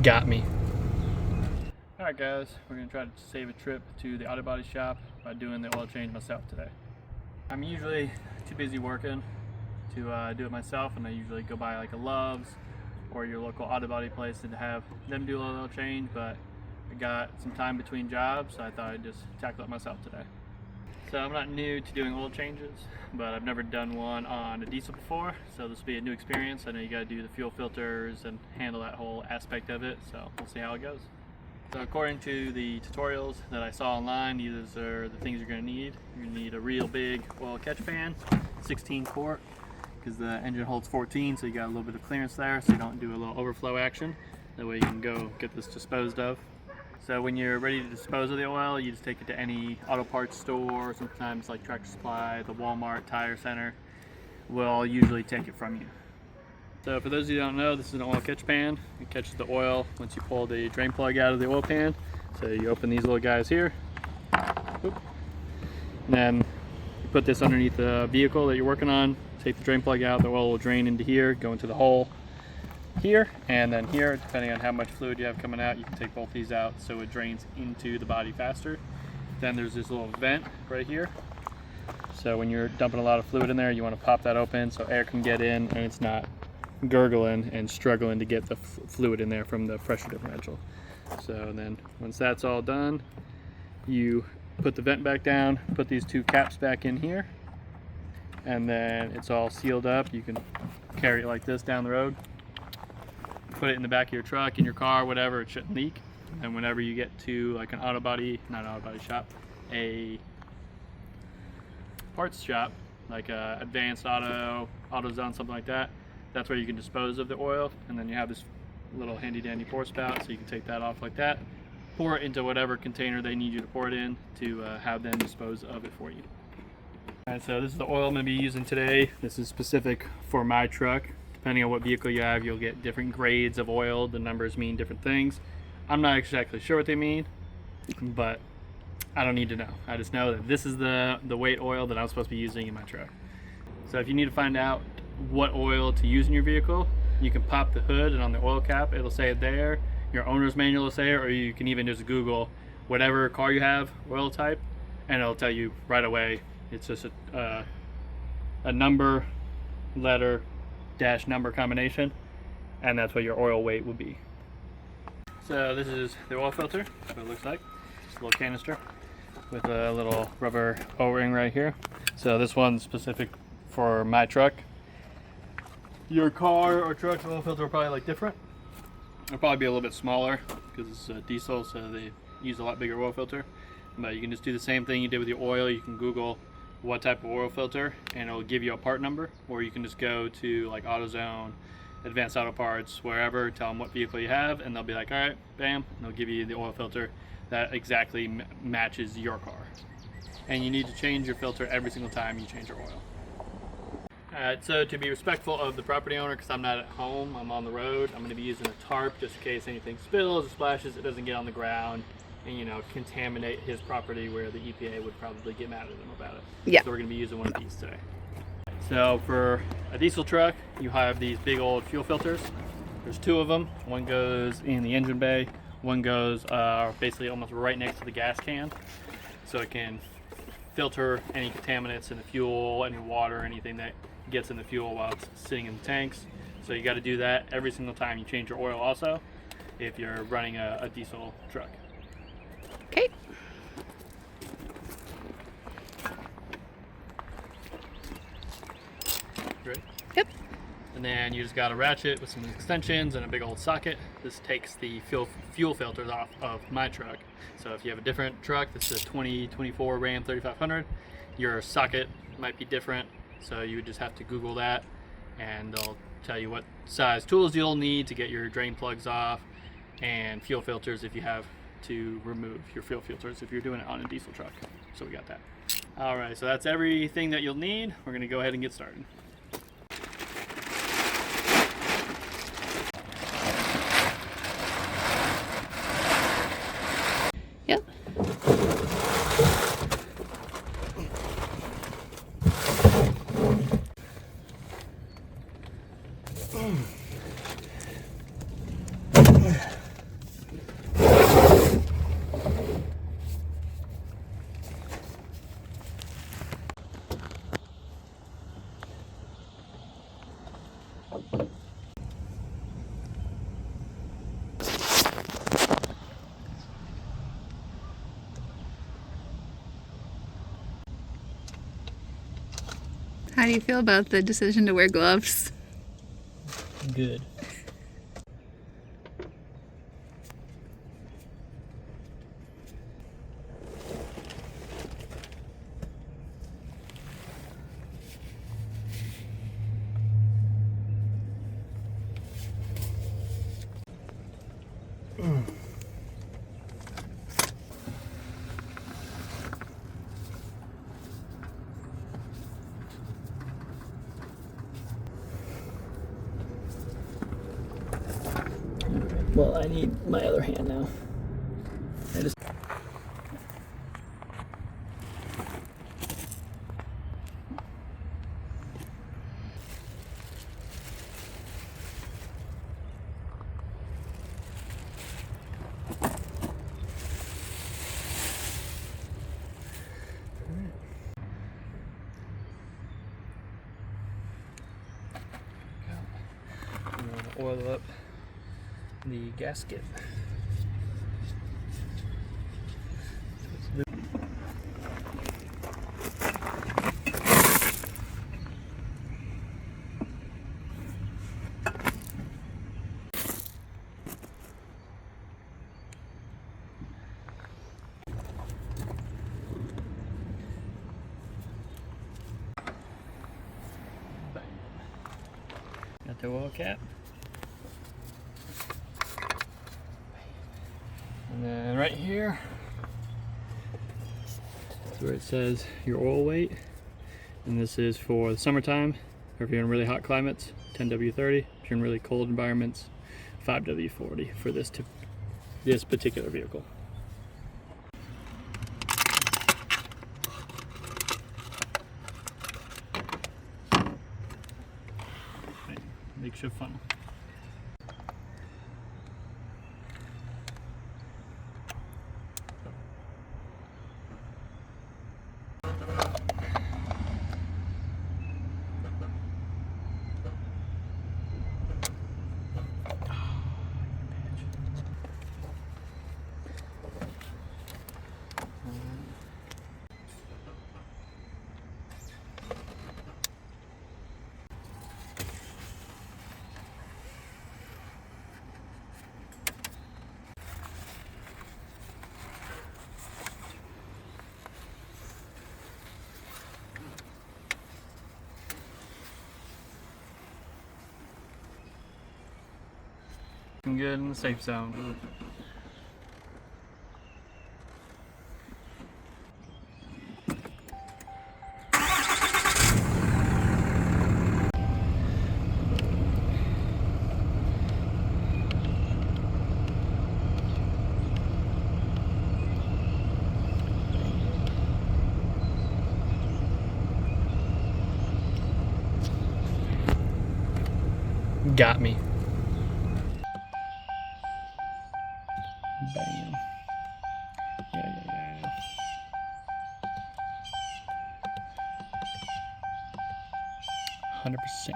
got me. Alright guys, we're going to try to save a trip to the auto body shop by doing the oil change myself today. I'm usually too busy working to do it myself, and I usually go by like a Love's or your local auto body place and have them do a oil change, but I got some time between jobs, so I thought I'd just tackle it myself today. So I'm not new to doing oil changes, but I've never done one on a diesel before, so this will be a new experience. I know you got to do the fuel filters and handle that whole aspect of it, so we'll see how it goes. So according to the tutorials that I saw online, these are the things you're going to need. You're going to need a real big oil catch pan, 16 quart, because the engine holds 14, so you got a little bit of clearance there, so you don't do a little overflow action. That way you can go get this disposed of. So when you're ready to dispose of the oil, you just take it to any auto parts store, sometimes like Tractor Supply, the Walmart Tire Center will usually take it from you. So for those of you who don't know, this is an oil catch pan. It catches the oil once you pull the drain plug out of the oil pan. So you open these little guys here, and then you put this underneath the vehicle that you're working on, take the drain plug out, the oil will drain into here, go into the hole here, and then here, depending on how much fluid you have coming out, you can take both these out so it drains into the body faster. Then there's this little vent right here. So when you're dumping a lot of fluid in there, you want to pop that open so air can get in and it's not gurgling and struggling to get the fluid in there from the pressure differential. So then once that's all done, you put the vent back down, put these two caps back in here, and then it's all sealed up. You can carry it like this down the road. Put it in the back of your truck, in your car, whatever, it shouldn't leak. And whenever you get to like an auto body, not an auto body shop, a parts shop, like a Advanced Auto, AutoZone, something like that, that's where you can dispose of the oil. And then you have this little handy dandy pour spout, so you can take that off like that, pour it into whatever container they need you to pour it in to have them dispose of it for you. Alright, so this is the oil I'm going to be using today. This is specific for my truck. Depending on what vehicle you have, you'll get different grades of oil. The numbers mean different things. I'm not exactly sure what they mean, but I don't need to know. I just know that this is the weight oil that I'm supposed to be using in my truck. So if you need to find out what oil to use in your vehicle, you can pop the hood, and on the oil cap it'll say it there. Your owner's manual will say it, or you can even just Google whatever car you have, oil type, and it'll tell you right away. It's just a number, letter, dash number combination, and that's what your oil weight would be. So this is the oil filter, that's what it looks like. Just a little canister with a little rubber O-ring right here. So this one's specific for my truck. Your car or truck's oil filter will probably look different. It'll probably be a little bit smaller because it's a diesel, so they use a lot bigger oil filter. But you can just do the same thing you did with your oil. You can Google what type of oil filter and it'll give you a part number, or you can just go to like AutoZone, Advanced Auto Parts, wherever, tell them what vehicle you have, and they'll be like, all right, bam, and they'll give you the oil filter that exactly matches your car. And you need to change your filter every single time you change your oil. Alright, so to be respectful of the property owner, because I'm not at home, I'm on the road, I'm going to be using a tarp just in case anything spills or splashes, it doesn't get on the ground and, you know, contaminate his property where the EPA would probably get mad at him about it. Yeah. So we're going to be using one of these today. So for a diesel truck, you have these big old fuel filters. There's two of them. One goes in the engine bay. One goes basically almost right next to the gas can. So it can filter any contaminants in the fuel, any water, anything that gets in the fuel while it's sitting in the tanks. So you got to do that every single time you change your oil also, if you're running a diesel truck. Okay. Ready? Yep. And then you just got a ratchet with some extensions and a big old socket. This takes the fuel filters off of my truck. So if you have a different truck, this is a 2024 Ram 3500, your socket might be different. So you would just have to Google that, and they'll tell you what size tools you'll need to get your drain plugs off, and fuel filters if you have to remove your fuel filters if you're doing it on a diesel truck. So we got that. All right, so that's everything that you'll need. We're gonna go ahead and get started. Yep. How do you feel about the decision to wear gloves? Good. Well, I need my other hand now. I just oil up the gasket. Got the oil cap. And then right here is where it says your oil weight. And this is for the summertime, or if you're in really hot climates, 10W30. If you're in really cold environments, 5W40 for this particular vehicle. Makeshift funnel. Good in the safe zone. Got me. Bam. Yeah. 100%.